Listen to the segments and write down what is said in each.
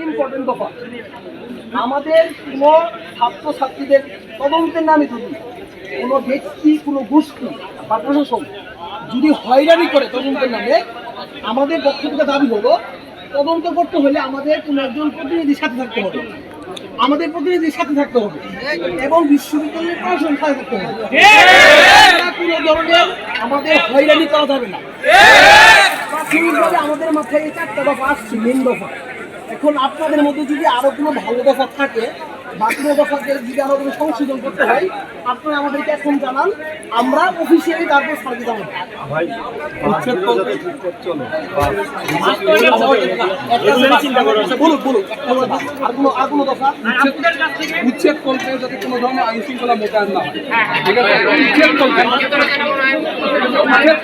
Important দফা আমাদের কোনো ছাত্রছাত্রীদের তদন্তের নামে যদি কোনো ব্যক্তি কোনো গোষ্ঠী বা প্রশাসন যদি হয়রানি করে তদন্তের নামে আমাদের পক্ষ থেকে দাবি হলো তদন্ত করতে হলে আমাদের কোনো একজন প্রতিনিধির সাথে থাকতে হবে, আমাদের প্রতিনিধির সাথে থাকতে হবে এবং বিশ্ববিদ্যালয়ের প্রশাসনের সাথে থাকতে হবে। কোনো ধরনের আমাদের হয়রানি করা যাবে না। প্রাথমিকভাবে আমাদের মাথায় এই 4টা দফা আসছে, মেন দফা। এখন আপনাদের মধ্যে যদি আরো কোনো ভালো দফা থাকে বা কোনো দফাকে যদি আরো কোনো সংশোধন করতে হয় আপনারা আমাদেরকে এখন জানান, আমরা অফিসিয়ালি তারপর স্যারকে জানাবো। আর কোনো দফা উচ্ছেদ করতে যাতে কোনো ধরনের আইন শৃঙ্খলা মোতায়েন না হয়, ঠিক আছে? উচ্ছেদ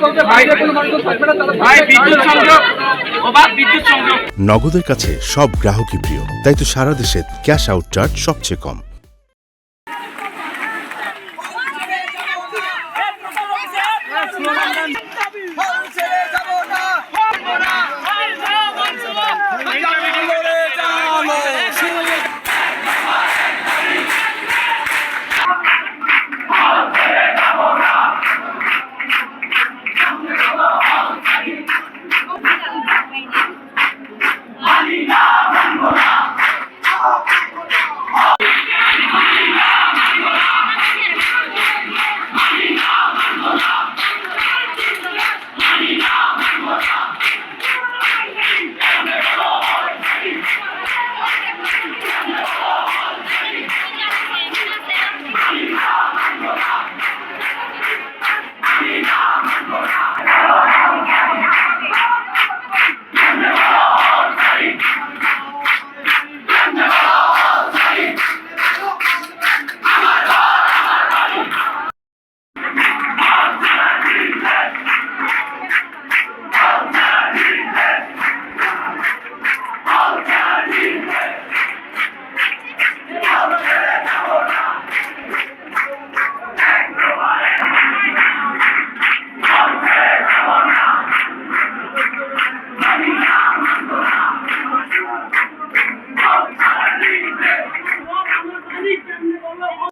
করতে বাইরে কোনো মানুষ থাকবে না, তারা বিদ্যুৎ সংযোগ অবাধ বিদ্যুৎ সংযোগ। নগদের কাছে সব গ্রাহকই প্রিয়, তাই তো সারা দেশে ক্যাশ আউট চার্জ সবচেয়ে কম।